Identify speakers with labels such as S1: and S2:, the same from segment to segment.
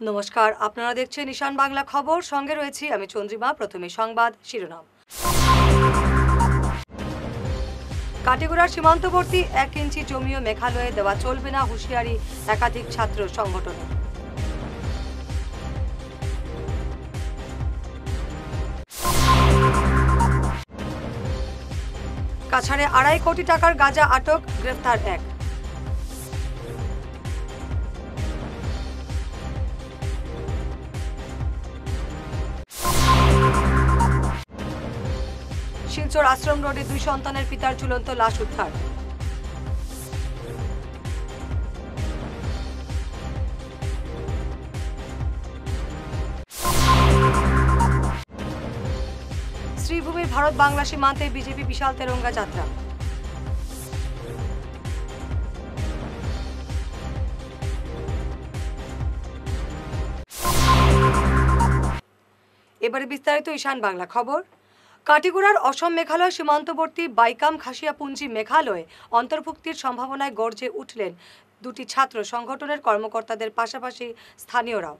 S1: নমস্কার, আপনারা দেখছেন ঈশান বাংলা খবর। সঙ্গে রয়েছি আমি চন্দ্রিমা। প্রথমে সংবাদ শিরোনাম। কাটিগড়ার সীমান্তবর্তী 1 ইঞ্চি জমিও মেঘালয়ে দেওয়া চলবে না, হুঁশিয়ারি একাধিক ছাত্র সংগঠনের। কাছাড়ে 2.5 কোটি টাকার গাঁজা আটক, গ্রেফতার 1। শিলচর আশ্রম রোডে 2 সন্তানের পিতার ঝুলন্ত লাশ উদ্ধার। শ্রীভূমির ভারত বাংলা সীমান্তে বিজেপি বিশাল তেরঙ্গা যাত্রা। এবারে বিস্তারিত ঈশান বাংলা খবর। কাটিগড়ার অসম মেঘালয় সীমান্তবর্তী বাইকাম খাসিয়াপুঞ্জি মেঘালয়ে অন্তর্ভুক্তির সম্ভাবনায় গর্জে উঠলেন দুটি ছাত্র সংগঠনের কর্মকর্তাদের পাশাপাশি স্থানীয়রাও।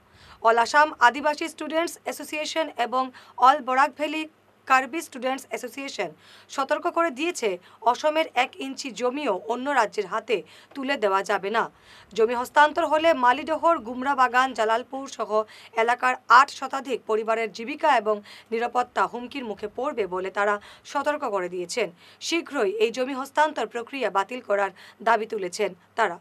S1: All Assam Adivasi students association এবং all Barak valley Karbi students association সতর্ক করে দিয়েছে, অসমের 1 ইঞ্চি জমিও অন্য রাজ্যের হাতে তুলে দেওয়া যাবে না। জমি হস্তান্তর হলে মালিডহর, গুমরা বাগান, জালালপুর সহ এলাকার 8 শতাধিক পরিবারের জীবিকা এবং নিরাপত্তা হুমকির মুখে পড়বে বলে তারা সতর্ক করে দিয়েছেন। শীঘ্রই এই জমি হস্তান্তর প্রক্রিয়া বাতিল করার দাবি তুলেছেন তারা।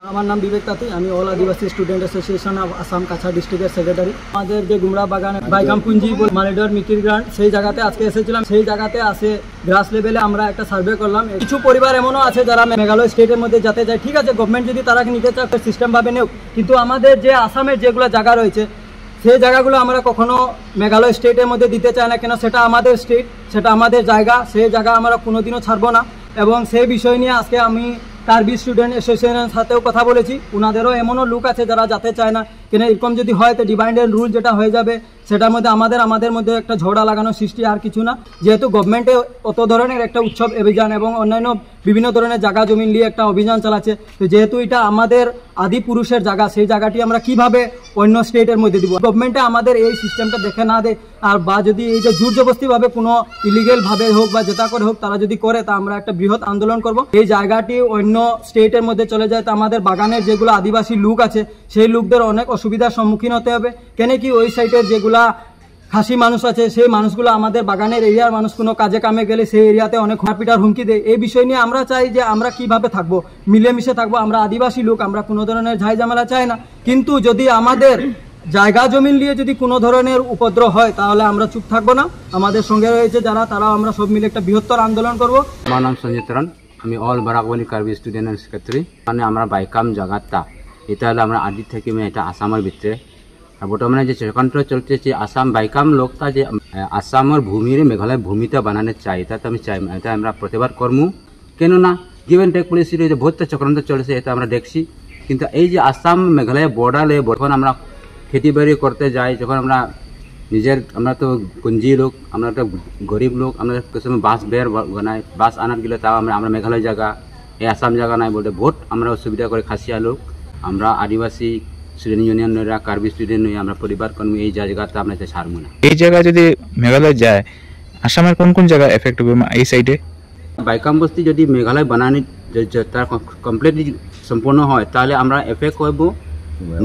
S2: আমার নাম বিবেক তাঁতি, আমি all Adivasi student association of Assam Cachar ডিস্ট্রিক্টের সেক্রেটারি। আমাদের যে গুমরা বাগান বাইকাম পুঞ্জি মালিডর মিকির গ্রান্ট, সেই জায়গাতে আজকে এসেছিলাম। সেই জায়গাতে আসে গ্রাস লেভেলে আমরা একটা সার্ভে করলাম। কিছু পরিবার এমনও আছে যারা মেঘালয় স্টেটের মধ্যে যেতে চায়। ঠিক আছে, গভর্নমেন্ট যদি তারা নিতে চায় সিস্টেমভাবে নেও, কিন্তু আমাদের যে আসামের যেগুলো জায়গা রয়েছে সেই জায়গাগুলো আমরা কখনো মেঘালয় স্টেটের মধ্যে দিতে চাই না। কেন? সেটা আমাদের স্টেট, সেটা আমাদের জায়গা, সেই জায়গা আমরা কোনোদিনও ছাড়বো না। এবং সেই বিষয় নিয়ে আজকে আমি কার্বি স্টুডেন্ট অ্যাসোসিয়েশনের সাথেও কথা বলেছি। ওনাদেরও এমনও লোক আছে যারা যেতে চায় না। কেন এরকম যদি হয় তো ডিভাইড অ্যান্ড রুল যেটা হয়ে যাবে, সেটার মধ্যে আমাদের মধ্যে একটা ঝগড়া লাগানোর সৃষ্টি, আর কিছু না। যেহেতু গভর্নমেন্টে অত ধরনের একটা উৎসব অভিযান এবং অন্যান্য বিভিন্ন ধরনের জায়গা জমি নিয়ে একটা অভিযান চালাচ্ছে, তো যেহেতু এটা আমাদের আদি পুরুষের জায়গা, সেই জায়গাটি আমরা কিভাবে অন্য স্টেটের মধ্যে দিব? গভর্নমেন্টে আমাদের এই সিস্টেমটা দেখে না দেয়, আর বা যদি এই যে জোর জবরদস্তিভাবে কোনো ইলিগেলভাবে হোক বা যেটা করে হোক তারা যদি করে, তা আমরা একটা বৃহৎ আন্দোলন করব। এই জায়গাটি অন্য স্টেটের মধ্যে চলে যায়, তো আমাদের বাগানের যেগুলো আদিবাসী লোক আছে সেই লোকদের অনেক অসুবিধার সম্মুখীন হতে হবে। কেন কি ওই সাইডের যেগুলা খাসি মানুষ আছে সেই মানুষগুলো আমাদের বাগানের এরিয়ার মানুষ কোনো কাজে কামে গেলে সেই এরিয়াতে অনেক হাঁপিটার হুমকি দেয়। এই বিষয় নিয়ে আমরা চাই যে আমরা কিভাবে থাকবো, মিলেমিশে থাকবো। আমরা আদিবাসী লোক, আমরা কোনো ধরনের ঝাই ঝামেলা চাই না। কিন্তু যদি আমাদের জায়গা জমিন নিয়ে যদি কোনো ধরনের উপদ্রব হয় তাহলে আমরা চুপ থাকবো না। আমাদের সঙ্গে রয়েছে যারা, তারাও আমরা সব মিলে একটা বৃহত্তর আন্দোলন করব।
S3: আমার নাম সঞ্জিত রান, আমি all Barak valley Karbi student secretary. মানে আমরা বাইকাম জায়গাটা এটা হলো আমরা আদি থেকে এটা আসামের ভিতরে। আর বর্তমানে যে চক্রান্ত চলতেছে আসাম বাইকাম লোকটা যে আসামের ভূমির মেঘালয় ভূমিটা বানানো চাই, এটা আমি চাই, এটা আমরা প্রতিবাদ করবো। কেননা গিভেন টেক পলিসির যে বহুত চক্রান্ত চলেছে এটা আমরা দেখছি। কিন্তু এই যে আসাম মেঘালয় বর্ডারে যখন আমরা খেতি বাড়ি করতে যাই, যখন আমরা আমরা তো কুঞ্জি লোক, আমরা তো গরিব লোক, আমরা সময় বাস বের বানাই, বাস আনার গেলে তাও আমরা মেঘালয় জায়গা, এই আসাম জায়গা নাই বলতে বহুত আমরা অসুবিধা করে খাসিয়া লোক। আমরা আদিবাসী স্টুডেন্ট ইউনিয়নরা কার্বি স্টুডেন্ট হয়ে আমরা পরিবার কর্মী এই জায়গাটা আমরা ছাড়বো না।
S4: এই জায়গা যদি মেঘালয় যায়, আসামের কোন কোন জায়গা এফেক্ট হবে এই সাইডে?
S3: বাইকাম বস্তি যদি মেঘালয় বানানি তার কমপ্লিটলি সম্পূর্ণ হয় তাহলে আমরা এফেক্ট হইব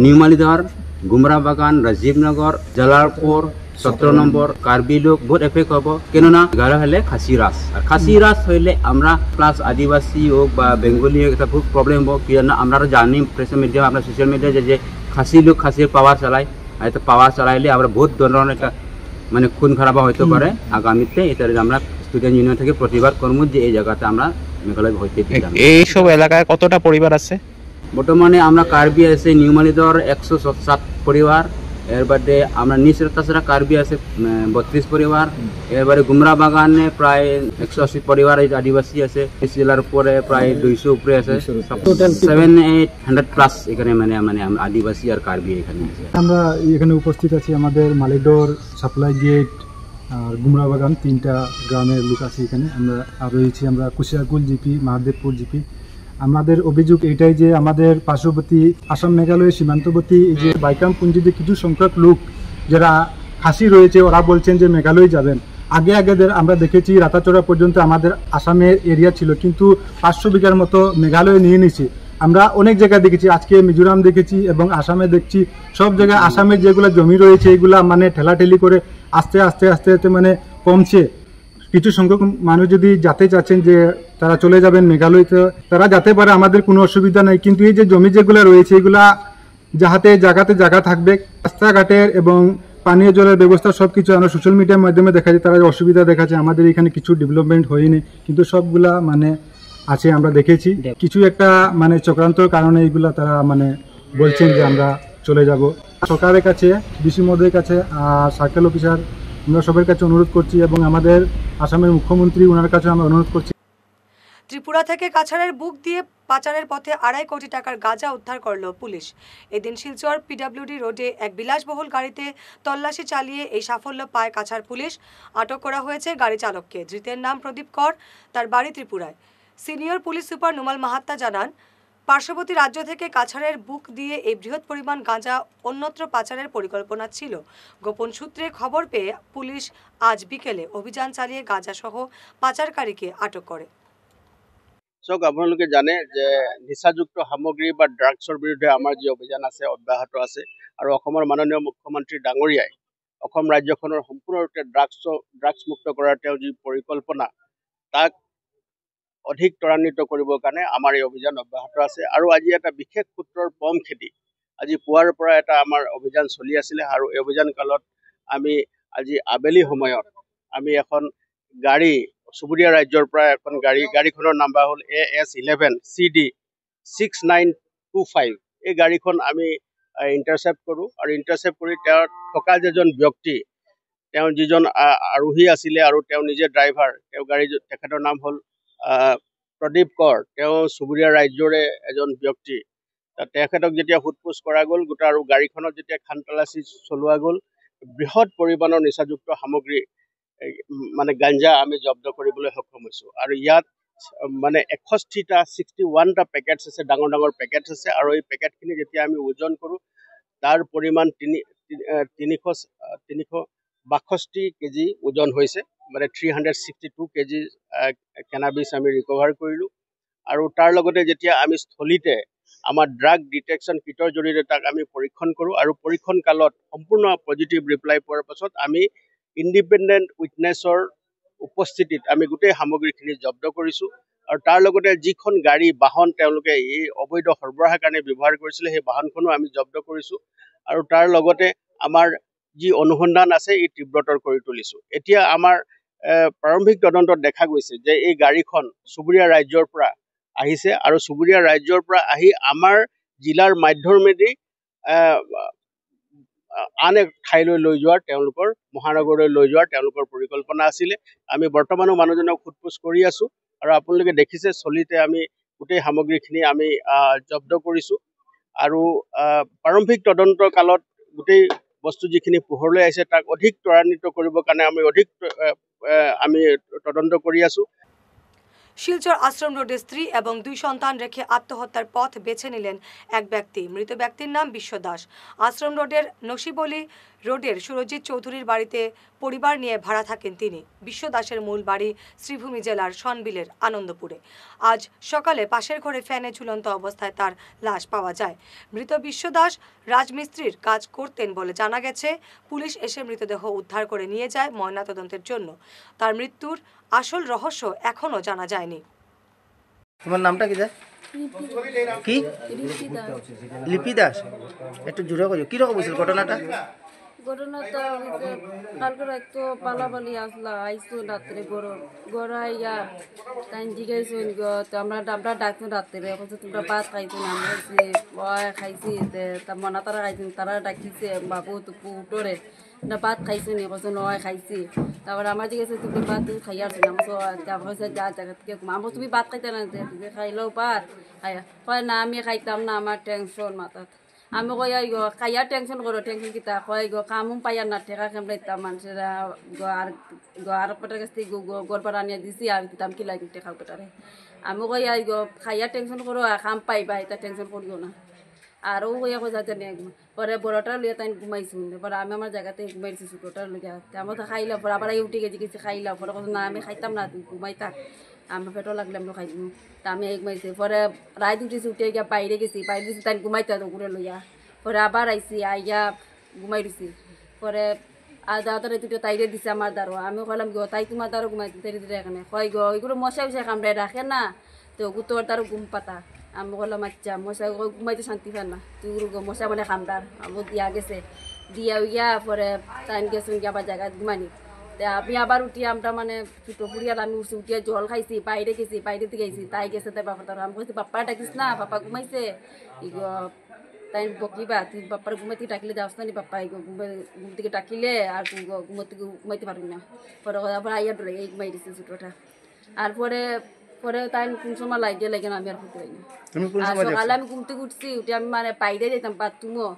S3: নিউ মালিদহর, গুমরা বাগান, রাজীবনগর, জালালপুর, 17 নম্বর কার্বি লোক বহুত এফেক্ট হব। কেননা মেঘালয় হলে খাসি রাস, আর খাসি রাস হইলে আমরা প্লাস আদিবাসী হোক বা বেঙ্গলি হোক এটা বহুত প্রবলেম হব। কেননা আমরা জানি প্রেস মিডিয়া, আমরা সোশ্যাল মিডিয়া যে খাসি লোক খাসির পাওয়ার চালায়, আর এটা পাওয়ার চালাইলে আমরা বহুত ধরনের একটা মানে খুন খারাপ হইতে পারে আগামীতে। এটা আমরা স্টুডেন্ট ইউনিয়ন থেকে প্রতিবাদ করবো যে এই জায়গাতে আমরা মেঘালয় হইতে দিলাম।
S4: এইসব এলাকায় কতটা পরিবার আছে
S3: বর্তমানে? আমরা কার্বি আছে নিউ মালিদহর 107 পরিবার, এর বাদে আমরা নিচরাতাসরা কার্বি আছে 32 পরিবার, এরবারে গুমরা বাগানে প্রায় 180 পরিবার আদিবাসী আছে, জেলার উপরে প্রায় 200 উপরে আছে, 700-800 প্লাস এখানে মানে আদিবাসী আর কার্বি এখানে আছে।
S5: আমরা এখানে উপস্থিত আছি, আমাদের মালিডর, সাপ্লাই গেট আর গুমরা বাগান 3টা গ্রামের লোক আছে এখানে। আমরা আর রয়েছি আমরা কুশিয়াকুল জিপি, মহাদেবপুর জিপি। আমাদের অভিযোগ এটাই যে আমাদের পার্শ্ববর্তী আসাম মেঘালয়ের সীমান্তবর্তী এই যে বাইকাম পুঞ্জিতে কিছু সংখ্যক লোক যারা খাসি রয়েছে ওরা বলছেন যে মেঘালয় যাবেন। আগে আমরা দেখেছি রাতাচড়া পর্যন্ত আমাদের আসামের এরিয়া ছিল, কিন্তু 500 বিঘার মতো মেঘালয় নিয়ে নিয়েছে। আমরা অনেক জায়গায় দেখেছি, আজকে মিজোরাম দেখেছি এবং আসামে দেখছি, সব জায়গায় আসামের যেগুলো জমি রয়েছে এগুলা মানে ঠেলাঠেলি করে আস্তে আস্তে মানে কমছে। কিছু সংখ্যক মানুষ যদি যেতে চাচ্ছেন যে তারা চলে যাবেন মেঘালয়তে, তারা যেতে পারে, আমাদের কোনো অসুবিধা নাই। কিন্তু এই যে জমি যেগুলো রয়েছে এগুলা যাহাতে জায়গা থাকবে, রাস্তাঘাটের এবং পানীয় জলের ব্যবস্থা সবকিছু আমরা সোশ্যাল মিডিয়ার মাধ্যমে দেখা যায়, তারা অসুবিধা দেখাচ্ছে। আমাদের এখানে কিছু ডেভেলপমেন্ট হয়নি, কিন্তু সবগুলা মানে আছে, আমরা দেখেছি। কিছু একটা মানে চক্রান্তর কারণে এইগুলা তারা মানে বলছেন যে আমরা চলে যাব। সরকারের কাছে, ডিসি মহোদয়ের কাছে আর সার্কেল অফিসার আমরা সবার কাছে অনুরোধ করছি এবং আমাদের আসামের মুখ্যমন্ত্রী ওনার কাছে আমরা অনুরোধ করছি।
S1: ত্রিপুরা থেকে কাছাড়ের বুক দিয়ে পাচারের পথে 2.5 কোটি টাকার গাঁজা উদ্ধার করল পুলিশ। এদিন শিলচর পিডব্লিউডি রোডে এক বিলাসবহুল গাড়িতে তল্লাশি চালিয়ে এই সাফল্য পায় কাছাড় পুলিশ। আটক করা হয়েছে গাড়ি চালককে। ধৃতের নাম প্রদীপ কর, তার বাড়ি ত্রিপুরায়। Senior police super Numal Mahatta জানান, পার্শ্ববর্তী রাজ্য থেকে কাছাড়ের বুক দিয়ে এই বৃহৎ পরিমাণ গাঁজা অন্যত্র পাচারের পরিকল্পনা ছিল। গোপন সূত্রে খবর পেয়ে পুলিশ আজ বিকেলে অভিযান চালিয়ে গাঁজা সহ পাচারকারীকে আটক করে।
S6: আপোনালোকে জানে যে নিচাযুক্ত সামগ্ৰী বা ড্ৰাগছৰ বিৰুদ্ধে আমাৰ যি অভিযান আছে অব্যাহত আছে, আৰু অসমৰ মাননীয় মুখ্যমন্ত্ৰী ডাঙৰীয়াই অসম ৰাজ্যখনৰ সম্পূৰ্ণৰূপে ড্ৰাগছ মুক্ত কৰাৰ তেওঁৰ যি পৰিকল্পনা তাক অধিক ত্বৰান্বিত কৰিবৰ কাৰণে আমাৰ এই অভিযান অব্যাহত আছে। আৰু আজি এটা বিশেষ সূত্ৰৰ পম খেদি আজি পুৱাৰ পৰা এটা আমাৰ অভিযান চলি আছিলে, আৰু এই অভিযান কালত আমি আজি আবেলি সময়ত আমি এখন গাড়ী চুবুৰীয়া ৰাজ্যৰ পৰা এখন গাড়ীখনৰ নাম্বাৰ হ'ল AS11 CD 6925। এই গাড়ীখন আমি ইণ্টাৰচেপ্ট কৰোঁ, আৰু ইণ্টাৰচেপ্ট কৰি তেওঁৰ থকা যিজন ব্যক্তি, তেওঁ যিজন আৰোহী আছিলে আৰু তেওঁ নিজে ড্ৰাইভাৰ, তেওঁ তেখেতৰ নাম হ'ল প্ৰদীপ কর, তেওঁ চুবুৰীয়া ৰাজ্যৰে এজন ব্যক্তি। তেখেতক যেতিয়া সোধপোছ কৰা গ'ল গোটা, আৰু গাড়ীখনত যেতিয়া খানতালাচী চলোৱা গ'ল, বৃহৎ পৰিমাণৰ নিচাযুক্ত সামগ্ৰী মানে গাঞ্জা আমি জব্দ কৰিবলৈ সক্ষম হৈছোঁ। আৰু ইয়াত মানে 61টা পেকেটছ আছে, ডাঙৰ ডাঙৰ পেকেটছ আছে। আৰু এই পেকেটখিনি যেতিয়া আমি ওজন কৰোঁ তাৰ পৰিমাণ 362 কেজি ওজন হৈছে, মানে 362 কেজি কেনাবিছ আমি ৰিকভাৰ কৰিলোঁ। আৰু তাৰ লগতে যেতিয়া আমি স্থলীতে আমাৰ ড্ৰাগ ডিটেকশ্যন কিটৰ জৰিয়তে তাক আমি পৰীক্ষণ কৰোঁ, আৰু পৰীক্ষণ কালত সম্পূৰ্ণ পজিটিভ ৰিপ্লাই পোৱাৰ পাছত আমি ইণ্ডিপেণ্ডেণ্ট উইটনেছৰ উপস্থিতিত আমি গোটেই সামগ্ৰীখিনি জব্দ কৰিছোঁ। আৰু তাৰ লগতে যিখন গাড়ী বাহন তেওঁলোকে এই অবৈধ সৰবৰাহৰ কাৰণে ব্যৱহাৰ কৰিছিলে সেই বাহনখনো আমি জব্দ কৰিছোঁ। আৰু তাৰ লগতে আমাৰ যি অনুসন্ধান আছে এই তীব্ৰতৰ কৰি তুলিছোঁ। এতিয়া আমাৰ প্ৰাৰম্ভিক তদন্তত দেখা গৈছে যে এই গাড়ীখন চুবুৰীয়া ৰাজ্যৰ পৰা আহিছে, আৰু চুবুৰীয়া ৰাজ্যৰ পৰা আহি আমাৰ জিলাৰ মাধ্যমেদি আন এক ঠাইলৈ লৈ যোৱাৰ তেওঁলোকৰ মহানগৰলৈ লৈ যোৱাৰ তেওঁলোকৰ পৰিকল্পনা আছিলে। আমি বৰ্তমানো মানুহজনক সোধপোছ কৰি আছোঁ, আৰু আপোনালোকে দেখিছে চলিতে আমি গোটেই সামগ্ৰীখিনি আমি জব্দ কৰিছোঁ। আৰু প্ৰাৰম্ভিক তদন্তৰ কালত গোটেই বস্তু যিখিনি পোহৰলৈ আহিছে তাক অধিক ত্বৰান্বিত কৰিবৰ কাৰণে আমি তদন্ত কৰি আছোঁ।
S1: শিলচর আশ্রম রোডে স্ত্রী এবং 2 সন্তান রেখে আত্মহত্যার পথ বেছে নিলেন এক ব্যক্তি। মৃত ব্যক্তির নাম বিশ্ব দাস। আশ্রম রোডের নসিবলি রোডের সুরজিৎ চৌধুরীর বাড়িতে পরিবার নিয়ে ভাড়া থাকেন তিনি। বিশ্ব দাসের মূল বাড়ি শ্রীভূমি জেলার সনবিলের আনন্দপুরে। আজ সকালে পাশের ঘরে ফ্যানে ঝুলন্ত অবস্থায় তার লাশ পাওয়া যায়। মৃত বিশ্ব দাস রাজমিস্ত্রির কাজ করতেন বলে জানা গেছে। পুলিশ এসে মৃতদেহ উদ্ধার করে নিয়ে যায় ময়নাতদন্তের জন্য। তার মৃত্যুর আসল রহস্য এখনো জানা যায়নি।
S7: তোমার নামটা কি? কি লিপি দাস? একটু জোরে কইও, কি রকম হয়েছিল ঘটনাটা?
S8: ঘটনাটা হচ্ছে কালকে রাত পালাপালি আসলা আইসো রাত্রে গড়াইয়া তাই জিগাইছো তো আমরা ডাকছো রাত্রে বলছে তোমরা ভাত খাইছো না? আমরা খাইছি তা মনা তারা খাইছেন, তারা ডাকিছে বাবু তুপু উঠোরে ভাত খাইছো নি? বলছো নয় খাইছি। তারপরে আমার জিজ্ঞাসা তুমি ভাত খাই আসছো না? আমার যা জায়গা থেকে আমার তুমি ভাত খাইতে না? খাইলেও ভাত খাইয়া কয় না আমি খাইতাম না, আমার টেনশন মাথা। আমি কই গো খাইয়া টেনশন করো টেনশন কিতা কয় গো কামুম পাইয়া না ঠেকা কামড়াইতাম মানুষেরা আর পেটার কাছ থেকে গোর পাড়া নিয়ে দিছি আর দিতাম কি লাগি টেকা পেটারে আমি কই গো খাইয়া টেনশন করো কাম পাইবা এটা টেনশন করিও না আর ও কইয়া কই যাতে নিয়ে পরে বড়টার লিয়ে তাই ঘুমাইছি পরে আমি আমার জায়গাতে ঘুমাইছি ছোটোটার লিয়ে আমার তো খাইলাম পরে আবার উঠে গেছি কিছু খাইলাম পরে না আমি খাইতাম না তুই ঘুমাই থাক আমার পেটও লাগলে আমরা খাই দিম তা আমি ঘুমাইছি পরে রাত উঠেছি উঠে গিয়া বাইরে গেছি বাইরে গেছি তাই ঘুমাইতে ঘুরে লইয়া পরে আবার আইসি আইয়া ঘুমাই দিছি পরে আদা তারে দুটো তাইরে দিছে আমার দ্বারো আমি কইলাম গো তাই তোমার দ্বারো ঘুমাইতে তাই দিতে এখানে কয় গো এগুলো মশা উশা কামড়ায় রাখে না তো তোর দ্বারো ঘুম পাতা আমি কইলাম আচ্ছা মশা ঘুমাইতে শান্তি পান না তুই মশা মানে কামড়ার আমার দিয়া গেছে দিয়া উইয়া পরে টাইম গেছে আবার জায়গায় ঘুমানি আমি আবার উঠি আমরা মানে ছোটো ফুরিয়াল আমি উঠছি উঠিয়ে জল খাইছি বাইরে গেছি বাইরে থেকে গেছি তাই গেছে তাই বাপা তার আমি কইছি বাপ্পা ডাকিস না বাপ্পা ঘুমাইছে তাই বকিবা তুই বাপ্পার ঘুমাই থেকে ডাকিলে যাওস না নি বাপ্পা ঘুম থেকে ডাকিলে আর ঘুমাইতে পারবি না পরে আবার আইয়া ডরে এই ঘুমাই দিছে ছোটোটা আর পরে তাই কোন সময় লাগে না আমি আর ফুটে সকালে আমি ঘুম থেকে উঠছি উঠে আমি মানে বাইরে যেতাম বাথরুমও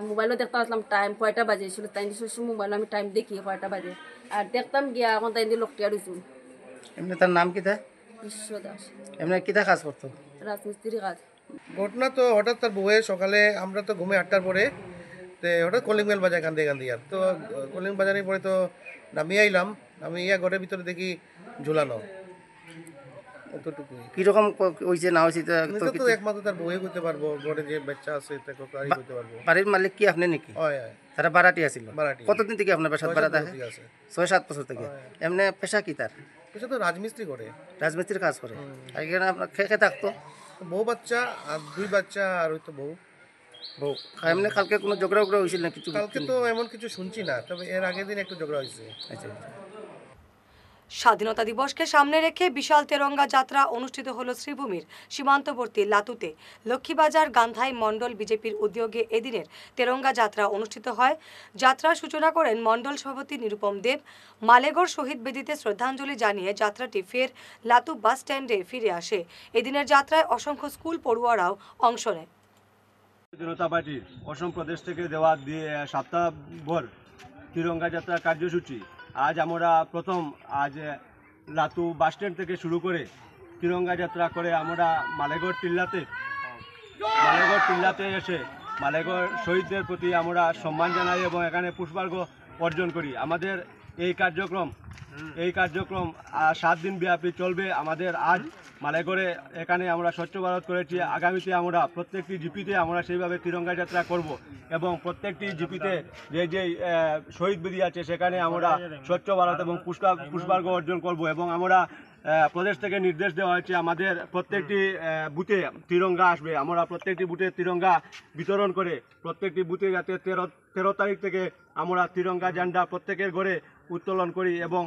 S8: মোবাইলও দেখতে আসলাম টাইম কয়টা বাজে ছিল তাই মোবাইল আমি টাইম দেখি কয়টা বাজে আর দেখতাম গিয়া এখন তাই লোকটিয়া রয়েছি
S7: এমনি তার নাম কিতা
S8: বিশ্ব দাস
S7: এমনি কিতা কাজ করতো
S8: রাজমিস্ত্রি কাজ
S9: ঘটনা তো হঠাৎ তার বউয়ে সকালে আমরা তো ঘুমে 8টার পরে তো হঠাৎ কলিং বেল বাজায় কান্দে আর তো কলিং বাজানোর পরে তো নামিয়ে আইলাম নামিয়ে ঘরের ভিতরে দেখি ঝুলানো অতটুকুই
S7: কিরকম হয়েছে না হয়েছে
S9: তো একমাত্র তার বউয়ে করতে পারবো ঘরে যে বাচ্চা আছে তাকে কারি করতে পারবো
S7: বাড়ির মালিক কি আপনি নাকি
S9: হয়
S7: তারা বাড়াটি আছিল
S9: বাড়াটি
S7: কতদিন থেকে আপনার পেশা বাড়া থাকে 6-7 বছর থেকে এমনি পেশা কি তার
S9: পেশা তো রাজমিস্ত্রি করে
S7: রাজমিস্ত্রির কাজ করে এখানে আপনার খেয়ে থাকতো
S9: বউ বাচ্চা আর 2 বাচ্চা আর ওই তো বউ
S7: এমনি কালকে কোনো ঝগড়া হয়েছিল না কিছু
S9: কালকে তো এমন কিছু শুনছি না তবে এর আগের দিন একটু ঝগড়া হয়েছে
S7: আচ্ছা
S1: স্বাধীনতা দিবসকে সামনে রেখে বিশাল তেরঙ্গা যাত্রা অনুষ্ঠিত হলো শ্রীভূমির সীমান্তবর্তী লাতুতে লক্ষ্মীবাজার গান্ধাই মণ্ডল বিজেপির উদ্যোগে এদিনের তেরঙ্গা যাত্রা অনুষ্ঠিত হয় যাত্রার সূচনা করেন মণ্ডল সভাপতি নিরুপম দেব মালেগড় শহীদ বেদিতে শ্রদ্ধাঞ্জলি জানিয়ে যাত্রাটি ফের লাতু বাস স্ট্যান্ডে ফিরে আসে এদিনের যাত্রায় অসংখ্য স্কুল পড়ুয়ারাও অংশ নেয়
S6: জনতা পার্টির অসম প্রদেশ থেকে দেওয়া সপ্তাহভর তিরঙ্গা যাত্রা কার্যসূচি আজ আমরা প্রথম আজ লাতু বাস স্ট্যান্ড থেকে শুরু করে তিরঙ্গা যাত্রা করে আমরা মালেগড় টিল্লাতে এসে মালেগড় শহীদদের প্রতি আমরা সম্মান জানাই এবং এখানে পুষ্পার্ঘ্য অর্জন করি আমাদের এই কার্যক্রম 7 দিন ব্যাপী চলবে আমাদের আজ মালেগড়ে এখানে আমরা স্বচ্ছ ভারত করেছি আগামীতে আমরা প্রত্যেকটি জিপিতে আমরা সেইভাবে তিরঙ্গা যাত্রা করব এবং প্রত্যেকটি জিপিতে যে শহীদ বেদি আছে সেখানে আমরা স্বচ্ছ ভারত এবং পুষ্পার্ঘ্য অর্জন করব এবং আমরা প্রদেশ থেকে নির্দেশ দেওয়া হয়েছে আমাদের প্রত্যেকটি বুথে তিরঙ্গা আসবে আমরা প্রত্যেকটি বুথে তিরঙ্গা বিতরণ করে প্রত্যেকটি বুথে যাতে 13 তারিখ থেকে আমরা তিরঙ্গা ঝান্ডা প্রত্যেকের ঘরে উত্তোলন করি এবং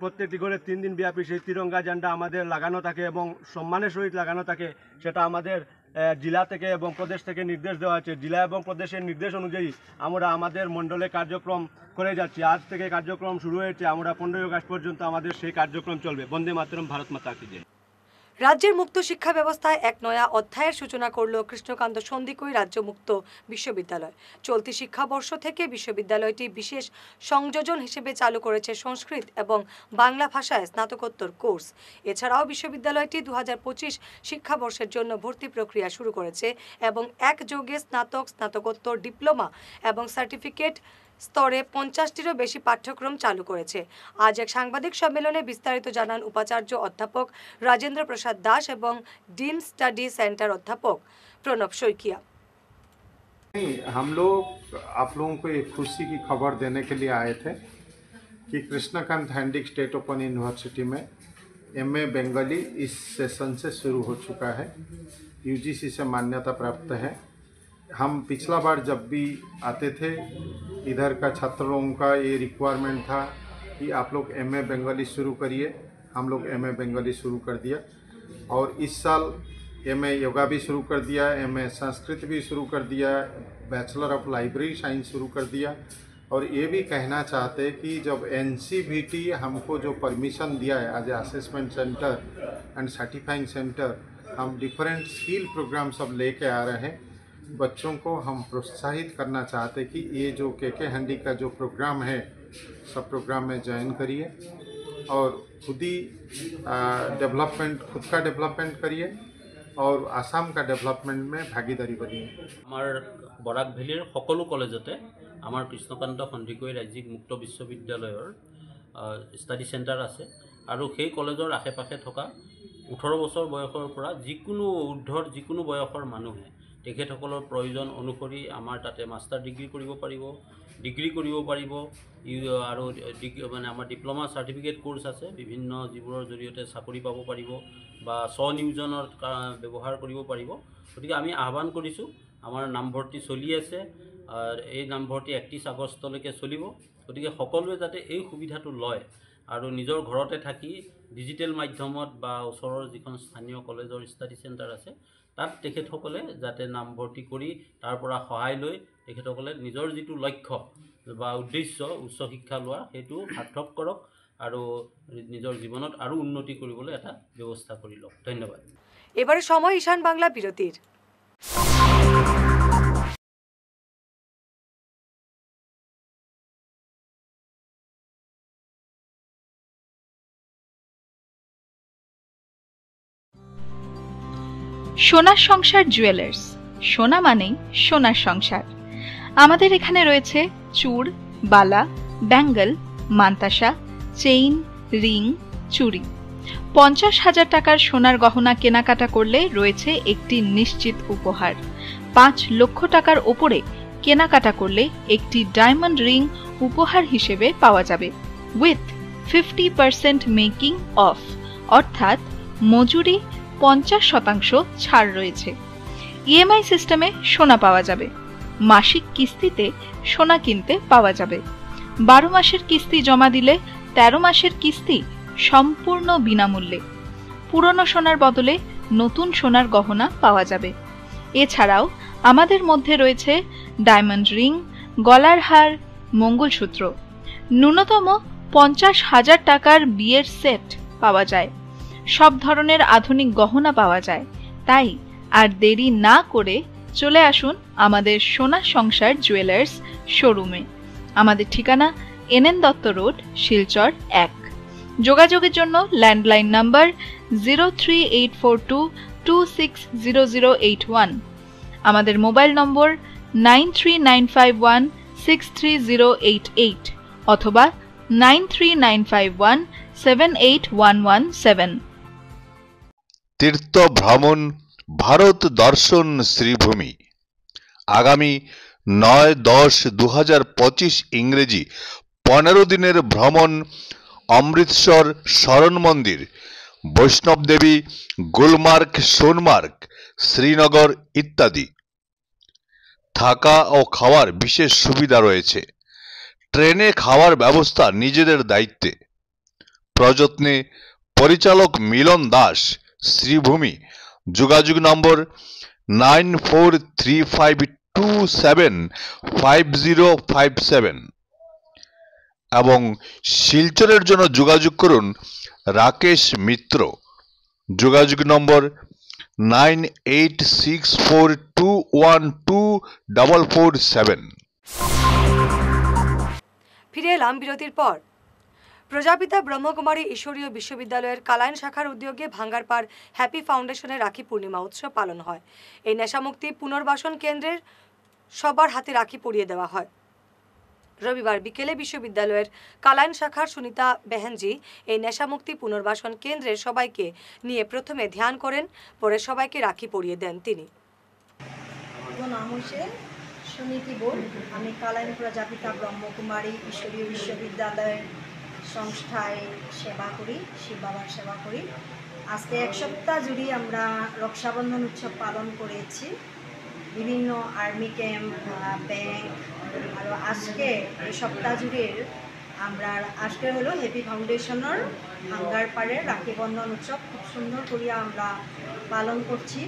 S6: প্রত্যেকটি ঘরে 3 দিন ব্যাপী সেই তিরঙ্গা ঝান্ডা আমাদের লাগানো থাকে এবং সম্মানের সহিত লাগানো থাকে সেটা আমাদের জেলা থেকে এবং প্রদেশ থেকে নির্দেশ দেওয়া হয়েছে জেলা এবং প্রদেশের নির্দেশ অনুযায়ী আমরা আমাদের মণ্ডলে কার্যক্রম করে যাচ্ছি আজ থেকে কার্যক্রম শুরু হয়েছে আমরা 15 আগস্ট পর্যন্ত আমাদের সেই কার্যক্রম চলবে বন্দে মাতরম ভারত মাতা কি জয়
S1: রাজ্যের মুক্ত শিক্ষা ব্যবস্থায় এক নয়া অধ্যায়ের সূচনা করল কৃষ্ণকান্ত সন্দিকৈ রাজ্য মুক্ত বিশ্ববিদ্যালয় চলতি শিক্ষাবর্ষ থেকে বিশ্ববিদ্যালয়টি বিশেষ সংযোজন হিসেবে চালু করেছে সংস্কৃত এবং বাংলা ভাষায় স্নাতকোত্তর কোর্স এছাড়াও বিশ্ববিদ্যালয়টি 2025 শিক্ষাবর্ষের জন্য ভর্তি প্রক্রিয়া শুরু করেছে এবং একযোগে স্নাতকোত্তর ডিপ্লোমা এবং সার্টিফিকেট স্তরে 50টিরও বেশি পাঠ্যক্রম চালু করেছে আজ এক সাংবাদিক সম্মেলনে বিস্তারিত জানান উপাচার্য অধ্যাপক রাজেন্দ্র প্রসাদ দাস এবং ডিন স্টাডি সেন্টার অধ্যাপক প্রণব শইকিয়া
S10: हम लोग आप लोगों को एक खुशी की खबर देने के लिए आए थे कि कृष्णकांत हैंडिक स्टेट ओपन यूनिवर्सिटी में एमए बंगाली इस सेशन से शुरू हो चुका है यूजीसी से मान्यता प्राप्त है हम पिछला बार जब भी आते थे इधर का छात्रों का ये रिक्वायरमेंट था कि आप लोग एमए बंगाली शुरू करिए हम लोग एमए बंगाली शुरू कर दिया और इस साल एमए योगा भी शुरू कर दिया एमए संस्कृत भी शुरू कर दिया बैचलर ऑफ लाइब्रेरी साइंस शुरू कर दिया और ये भी कहना चाहते कि जब एनसीवीटी हमको जो परमिशन दिया है as a assessment centre and certifying centre हम डिफरेंट स्किल प्रोग्राम सब लेके आ रहे हैं बच्चों को हम प्रोत्साहित करना चाहते कि ये जो के हंडी का जो प्रोग्राम है सब प्रोग्राम में ज्वाइन करिए और खुद ही खुद का डेवलपमेंट करिए और आसाम का डेवलपमेंट में भागीदारी बनिए।
S11: আমাৰ বৰাক ভেলীৰ সকলো কলেজতে আমাৰ কৃষ্ণকান্ত সন্দিকৈ ৰাজ্যিক মুক্ত বিশ্ববিদ্যালয়ৰ ষ্টাডি চেণ্টাৰ আছে আৰু সেই কলেজৰ আশে পাশে থকা 18 বছৰ বয়সৰ পৰা যিকোনো ঊৰ্ধ্বৰ যিকোনো বয়সৰ মানুহে তেখেতসকলৰ প্ৰয়োজন অনুসৰি আমাৰ তাতে মাষ্টাৰ ডিগ্ৰী কৰিব পাৰিব, ডিগ্ৰী কৰিব পাৰিব আৰু মানে আমাৰ ডিপ্ল'মা চাৰ্টিফিকেট কোৰ্চ আছে বিভিন্ন যিবোৰৰ জৰিয়তে চাকৰি পাব পাৰিব বা স্বনিয়োজনৰ ব্যৱহাৰ কৰিব পাৰিব। গতিকে আমি আহ্বান কৰিছোঁ, আমাৰ নামভৰ্তি চলি আছে, এই নামভৰ্তি 31 আগষ্টলৈকে চলিব। গতিকে সকলোৱে যাতে এই সুবিধাটো লয় আৰু নিজৰ ঘৰতে থাকি ডিজিটেল মাধ্যমত বা ওচৰৰ যিখন স্থানীয় কলেজৰ ষ্টাডি চেণ্টাৰ আছে তাত তেখেতসকলে যাতে নামভৰ্তি কৰি তাৰ পৰা সহায় লৈ তেখেতসকলে নিজৰ যিটো লক্ষ্য বা উদ্দেশ্য উচ্চ শিক্ষা লোৱা সেইটো সাৰ্থক কৰক আৰু নিজৰ জীৱনত আৰু উন্নতি কৰিবলৈ এটা ব্যৱস্থা কৰি লওক। ধন্যবাদ।
S1: এবারে সময় ঈশান বাংলা বিরতির।
S12: সোনার সংসার জুয়েলার্স, সোনা মানেই সোনার সংসার। আমাদের এখানে রয়েছে চূড়, বালা, ব্যাঙ্গল, মান্তাসা, চেইন, রিং, চুড়ি। 50,000 টাকার সোনার গহনা কেনাকাটা করলে রয়েছে একটি নিশ্চিত উপহার। 5 লক্ষ টাকার ওপরে কেনাকাটা করলে একটি ডায়মন্ড রিং উপহার হিসেবে পাওয়া যাবে উইথ 50% মেকিং অফ, অর্থাৎ মজুরি 50% ছাড় রয়েছে। ইএমআই সিস্টেমে সোনা পাওয়া যাবে। মাসিক কিস্তিতে সোনা কিনতে পাওয়া যাবে। 12 মাসের কিস্তি জমা দিলে 13 মাসের কিস্তি সম্পূর্ণ বিনামূল্যে। পুরনো সোনার বদলে নতুন সোনার গহনা পাওয়া যাবে। এছাড়াও আমাদের মধ্যে রয়েছে ডায়মন্ড রিং, গলার হার, মঙ্গলসূত্র। ন্যূনতম 50,000 টাকার বিয়ের সেট পাওয়া যায়। সব ধরনের আধুনিক গহনা পাওয়া যায়। তাই আর দেরি না করে চলে আসুন আমাদের সোনা সংসার জুয়েলার্স শোরুমে। আমাদের ঠিকানা এনএন দত্ত রোড, শিলচর 1। যোগাযোগের জন্য ল্যান্ডলাইন নাম্বার 03842260081, আমাদের মোবাইল নম্বর 9395163088 অথবা 9395178117।
S13: তীর্থ ভ্রমণ ভারত দর্শন শ্রীভূমি আগামী 9-10-2025 ইংরেজি 15 দিনের ভ্রমণ অমৃতসর শরণ মন্দির, বৈষ্ণব দেবী, গুলমার্গ, সোনমার্গ, শ্রীনগর ইত্যাদি। থাকা ও খাওয়ার বিশেষ সুবিধা রয়েছে। ট্রেনে খাওয়ার ব্যবস্থা নিজেদের দায়িত্বে। প্রযত্নে পরিচালক মিলন দাস, শ্রীভূমি। যোগাযোগ নম্বর 9435275057 এবং শিলচরের জন্য যোগাযোগ করুন রাকেশ মিত্র। যোগাযোগ নম্বর 9864212447।
S1: ফিরে এলাম বিরতির পর। প্রজাপিতা ব্রহ্মকুমারী ঈশ্বরীয় বিশ্ববিদ্যালয়ের কালাইন শাখার উদ্যোগে ভাঙ্গারপাড় হ্যাপি ফাউন্ডেশনের রাখি পূর্ণিমা উৎসব পালন হয়। এই নেশামুক্তি পুনর্বাসন কেন্দ্রের সবার হাতে রাখি পরিয়ে দেওয়া হয়। রবিবার বিকেলে বিশ্ববিদ্যালয়ের কালাইন শাখার সুনিতা বেহেনজি এই নেশামুক্তি পুনর্বাসন কেন্দ্রের সবাইকে নিয়ে প্রথমে ধ্যান করেন, পরে সবাইকে রাখি পরিয়ে দেন তিনি।
S14: নাম হচ্ছে সুনীতি বোল। আমি কালাইন প্রজাপিতা ব্রহ্মকুমারী ঈশ্বরীয় বিশ্ববিদ্যালয়ের সংস্থায় সেবা করি, শিব বাবার সেবা করি। আজকে 1 সপ্তাহ জুড়ে আমরা রক্ষাবন্ধন উৎসব পালন করেছি। বিভিন্ন আর্মি ক্যাম্প, ব্যাংক, আর আজকে এই সপ্তাহ জুড়ে আমরা আজকে হলো হ্যাপি ফাউন্ডেশনের ভাঙ্গারপাড়ের রাখি বন্ধন উৎসব খুব সুন্দর করে আমরা পালন করছি।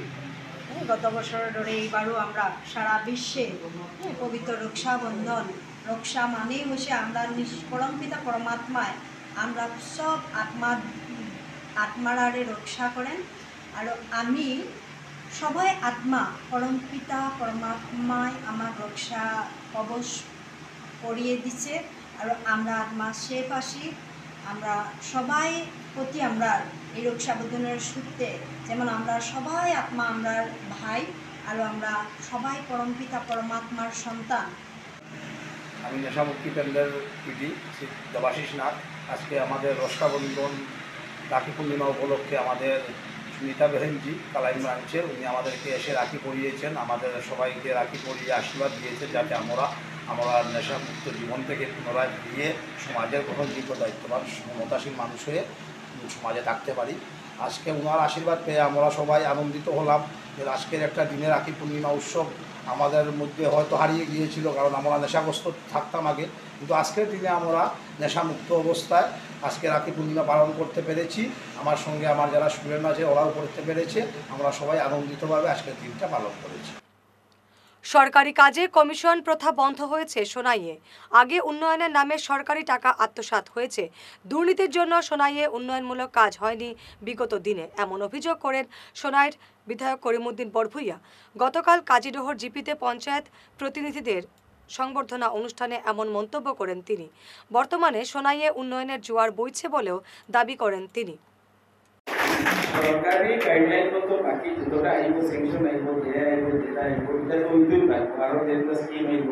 S14: গত বছরের ধরে এইবারও আমরা সারা বিশ্বে পবিত্র রক্ষাবন্ধন, রক্ষা মানেই হচ্ছে আমরা পরমপিতা পরমাত্মায় আমরা সব আত্মারারে রক্ষা করেন। আর আমি সবাই আত্মা পরম পিতা পরমাত্মায় আমার রক্ষা কবচ পরিয়ে দিচ্ছে আর আমরা আত্মা সে পাশি আমরা সবাই প্রতি আমরা এই রক্ষাবন্ধনের সূত্রে যেমন আমরা সবাই আত্মা আমরা ভাই আর আমরা সবাই পরম পিতা পরমাত্মার সন্তান।
S15: আমি নেশামুক্তি কেন্দ্রের পিডি শ্রী দেবাশিস নাথ। আজকে আমাদের রক্ষাবন্ধন রাখি পূর্ণিমা উপলক্ষে আমাদের সুনিতা বেহেনজি কালাইন ব্রাঞ্চের উনি আমাদেরকে এসে রাখি পরিয়েছেন, আমাদের সবাইকে রাখি পরিয়ে আশীর্বাদ দিয়েছে যাতে আমরা নেশামুক্ত জীবন থেকে পুনরায় ফিরিয়ে সমাজের গ্রহণযোগ্য দায়িত্ববান ক্ষমতাশীল মানুষ হয়ে সমাজে থাকতে পারি। আজকে ওনার আশীর্বাদ পেয়ে আমরা সবাই আনন্দিত হলাম যে আজকের একটা দিনে রাখি পূর্ণিমা উৎসব আমাদের মধ্যে হয়তো হারিয়ে গিয়েছিল, কারণ আমরা নেশাগ্রস্ত থাকতাম আগে, কিন্তু আজকের দিনে আমরা নেশামুক্ত অবস্থায় আজকে রাখি পূর্ণিমা পালন করতে পেরেছি। আমার সঙ্গে আমার যারা স্টুডেন্ট আছে ওরাও করতে পেরেছে, আমরা সবাই আনন্দিতভাবে আজকের দিনটা পালন করেছি।
S1: সরকারি কাজে কমিশন প্রথা বন্ধ হয়েছে সোনাইয়ে। আগে উন্নয়নের নামে সরকারি টাকা আত্মসাৎ হয়েছে। দুর্নীতির জন্য সোনাইয়ে উন্নয়নমূলক কাজ হয়নি বিগত দিনে, এমন অভিযোগ করেন সোনাইয়ের বিধায়ক করিমউদ্দিন বড়ভূইয়া। গতকাল কাজীডোহর জিপিতে পঞ্চায়েত প্রতিনিধিদের সংবর্ধনা অনুষ্ঠানে এমন মন্তব্য করেন তিনি। বর্তমানে সোনাইয়ে উন্নয়নের জোয়ার বইছে বলেও দাবি করেন তিনি।
S16: সরকারি গাইডলাইন মতো বাকি যতটা আইব স্যাংশন আইব যেটা আইব যেটা আইব এটা তো উইদিন থাকবো, আরো যেগুলো স্কিম আইব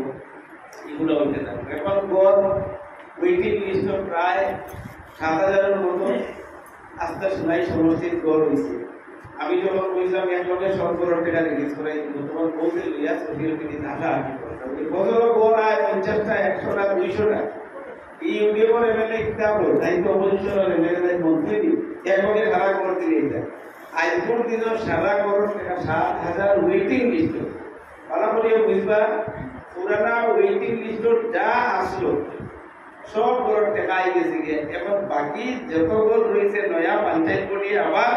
S16: এগুলো হইতে থাকবে। এখন গড় ওয়েটিং লিস্ট প্রায় ৭,০০০-এর মতো আস্তে সোনাই সমষ্টির গড় হয়েছে। আমি যখন বলছিলাম একজনের ১০ করোড় টাকা রিলিজ করাই তখন বলতে লইয়া সোশিয়াল মিডিয়া ঢাকা বছরও গড় আয় ৫০টা ১০০টা ২০০টা। এই ইউডিএফর এমএলএ কিতাব দায়িত্ব অপোজিশনের এমএলএ মন্ত্রী একবারে সারা করতে দিয়েছে। আজপুর দিনও সারা করোড় টাকা ৭,০০০ ওয়েটিং লিস্ট ভালো করে বুঝবা। পুরানা ওয়েটিং লিস্ট যা আসলো সব করোড় টাকা আই গেছে গিয়ে। এখন বাকি যতগুলো রয়েছে নয়া পঞ্চায়েত করি আবার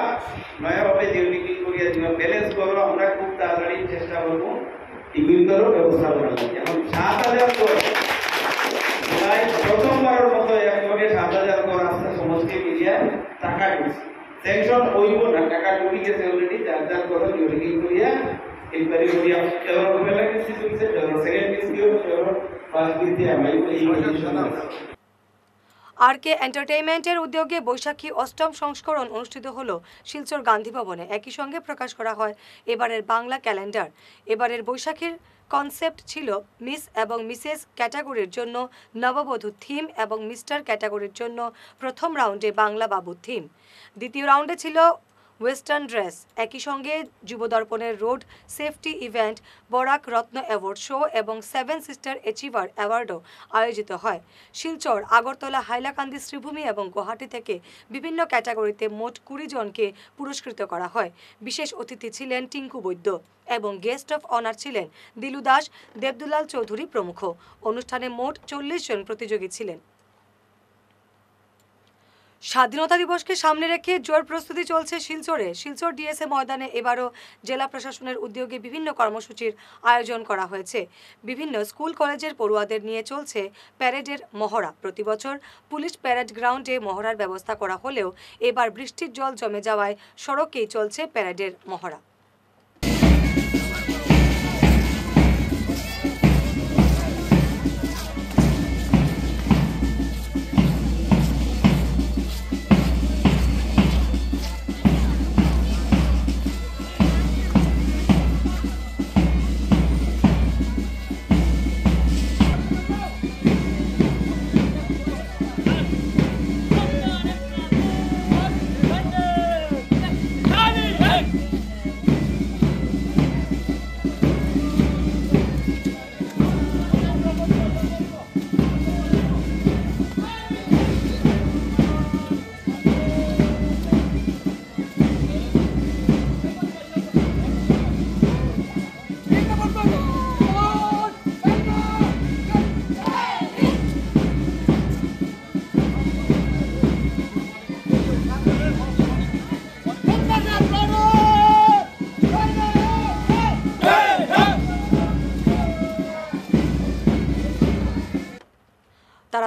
S16: নয়াভাবে ডিউটি করিয়ে দিবা ব্যালেন্স করো। আমরা খুব তাড়াতাড়ি চেষ্টা করবো এগুলোরও ব্যবস্থা করা লাগে। এখন ৭,০০০ করোড় প্রায় প্রথমবারের মতো একবারে ৭,০০০ করোড় আসতে সমষ্টি মিলিয়ে টাকা দিচ্ছে। স্যাংশন হইব না, টাকা ঢুকে গেছে অলরেডি। ৪,০০০ করোড় ডিউটি করিয়া ইনকোয়ারি করিয়া এবার বেলা কিস্তি চলছে, এবার সেকেন্ড কিস্তিও এবার ফার্স্ট কিস্তি আমি এই
S1: আরকে এন্টারটেইনমেন্টের উদ্যোগে বৈশাখী অষ্টম সংস্করণ অনুষ্ঠিত হলো শিলচর গান্ধী ভবনে। একই সঙ্গে প্রকাশ করা হয় এবারের বাংলা ক্যালেন্ডার। এবারের বৈশাখীর কনসেপ্ট ছিল মিস এবং মিসেস ক্যাটাগরির জন্য নববধূ থিম এবং মিস্টার ক্যাটাগরির জন্য প্রথম রাউন্ডে বাংলা বাবু থিম। দ্বিতীয় রাউন্ডে ছিল ওয়েস্টার্ন ড্রেস। একই সঙ্গে যুবদর্পণের রোড সেফটি ইভেন্ট, বরাক রত্ন অ্যাওয়ার্ড শো এবং 7 সিস্টার অ্যাচিভার অ্যাওয়ার্ডও আয়োজিত হয়। শিলচর, আগরতলা, হাইলাকান্দি, শ্রীভূমি এবং গুয়াহাটি থেকে বিভিন্ন ক্যাটাগরিতে মোট 20 জনকে পুরস্কৃত করা হয়। বিশেষ অতিথি ছিলেন টিঙ্কু বৈদ্য এবং গেস্ট অফ অনার ছিলেন দিলু দাস, দেবদুলাল চৌধুরী প্রমুখ। অনুষ্ঠানে মোট 40 জন প্রতিযোগী ছিলেন। স্বাধীনতা দিবসকে সামনে রেখে জোর প্রস্তুতি চলছে শিলচরে। শিলচর ডিএসএ ময়দানে এবারও জেলা প্রশাসনের উদ্যোগে বিভিন্ন কর্মসূচির আয়োজন করা হয়েছে। বিভিন্ন স্কুল কলেজের পড়ুয়াদের নিয়ে চলছে প্যারেডের মহড়া। প্রতি বছর পুলিশ প্যারেড গ্রাউন্ডে মহড়ার ব্যবস্থা করা হলেও এবার বৃষ্টির জল জমে যাওয়ায় সড়কেই চলছে প্যারেডের মহড়া।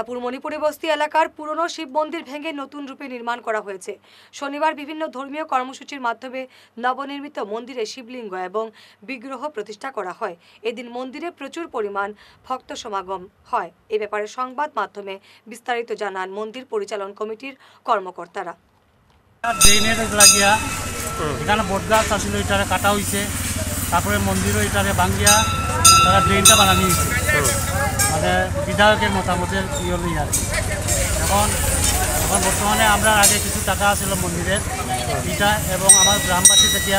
S1: সোনাপুর মণিপুরি বস্তি এলাকার পুরনো শিব মন্দির ভেঙে নতুন রূপে নির্মাণ করা হয়েছে। শনিবার বিভিন্ন ধর্মীয় কর্মসূচির মাধ্যমে নবনির্মিত মন্দিরে শিবলিঙ্গ এবং বিগ্রহ প্রতিষ্ঠা করা হয়। এদিন মন্দিরে প্রচুর পরিমাণ ভক্ত সমাগম হয়। এ ব্যাপারে সংবাদ মাধ্যমে বিস্তারিত জানান মন্দির পরিচালন কমিটির কর্মকর্তারা।
S17: ড্রেনেজ লাগিয়া এখানে বটগাছ আসলে এটারে কাটা হয়েছে, তারপরে মন্দিরও এটারে ভাঙ্গিয়া তারা ড্রেনটা বানানি হয়েছে, মানে বিধায়কের মতামতের ইয়ে আর কি। এখন বর্তমানে আমরা আগে কিছু টাকা আছিল মন্দিরের এটা এবং আমার গ্রামবাসী থেকে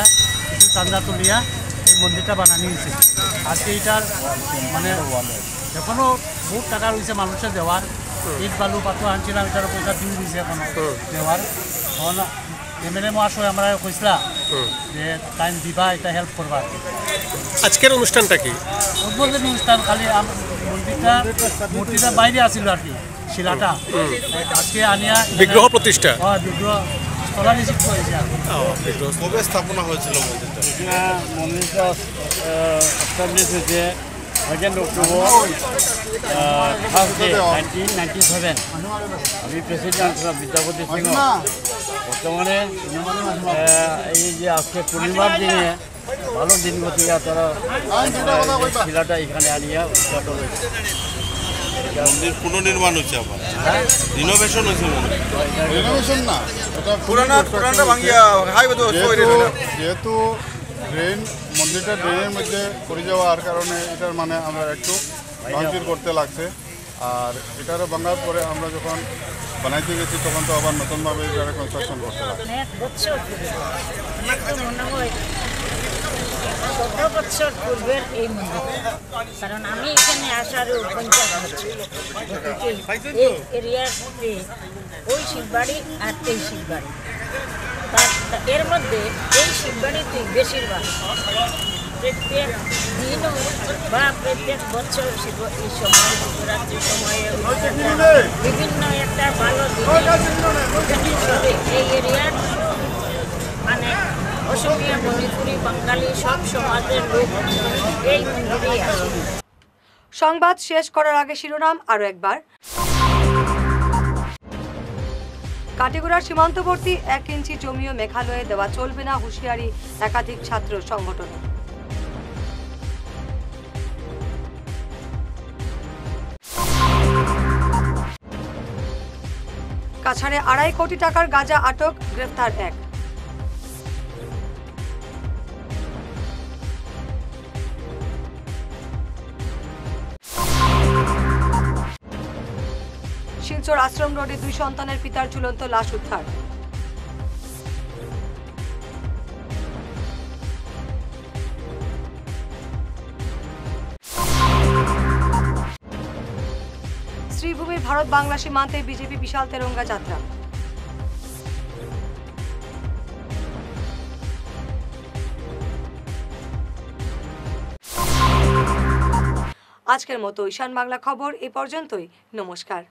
S17: কিছু চান্দা তুলিয়া এই মন্দিরটা বানানি হয়েছে। আজকে এটার মানে এখনও বহুত টাকা রয়েছে মানুষের দেওয়ার, ইট বালু পাথর আনছিলাম, এটার পয়সা দিয়ে দিয়েছে এখনো দেওয়ার। এখন এমএলএ মহাশয় আমরা কইসলা যে টাইম দিবা, এটা হেল্প করবা।
S18: আজকের অনুষ্ঠানটা কি?
S17: উদ্বোধনী অনুষ্ঠান, খালি মূর্তিটা বাইরে আসছিল আর কি, শিলাটা আজকে আনিয়া
S18: বিগ্রহ প্রতিষ্ঠা,
S17: বিগ্রহ স্থলাভিষিক্ত হয়েছে।
S18: কবে স্থাপনা হয়েছিল
S19: মন্দিরটা? এস্টাবলিশ হয়েছে 2nd অক্টোবর 1997। আমি প্রেসিডেন্ট বিদ্যাপতি সিংহ। বর্তমানে এই যে আজকে পূর্ণিমার দিনে ভালো দিন গতিকে তারা শিলাটা এখানে আনিয়া উদ্ঘাটন হয়েছে।
S18: মন্দির পুনর্নির্মাণ হচ্ছে, আবার রিনোভেশন হয়েছে।
S20: রিনোভেশন না, এটা
S18: পুরানটা ভাঙিয়া
S20: যেহেতু ড্রেন মন্দিরটা ড্রেনের মধ্যে পড়ে যাওয়ার কারণে এটার মানে আমরা একটু ভাঙচুর করতে লাগছে। আর এটারও ভাঙার পরে আমরা যখন বানাইতে গেছি তখন তো আবার নতুনভাবে এটার কনস্ট্রাকশন করতে লাগছে।
S21: 14 বছর পূর্বের এই মন্দির, কারণ আমি এখানে আসার 50 বছর। এই এরিয়াতে ওই শিববাড়ি আর এই শিববাড়ি, এর মধ্যে এই শিববাড়িতে বেশিরভাগ প্রত্যেক দিনও বা প্রত্যেক বছর এই সময় শিবরাত্রির সময়ে বিভিন্ন একটা ভালো এই এরিয়ার মানে অসমীয়া, মণিপুরি, বাঙালি সব সমাজের লোক এই মন্দিরেই আসে।
S1: সংবাদ শেষ করার আগে শিরোনাম আরো একবার। কাটিগড়ার সীমান্তবর্তী 1 ইঞ্চি জমিও মেঘালয়ে দেওয়া চলবে না, হুঁশিয়ারি একাধিক ছাত্র সংগঠন। কাছাড়ে 2.5 কোটি টাকার গাঁজা আটক, গ্রেফতার 1। শিলচর আশ্রম রোডে 2 সন্তানের পিতার ঝুলন্ত লাশ উদ্ধার। শ্রীভূমির ভারত বাংলা সীমান্তে বিজেপি বিশাল তেরঙ্গা যাত্রা। আজকের মতো ঈশান বাংলা খবর এ পর্যন্তই। নমস্কার।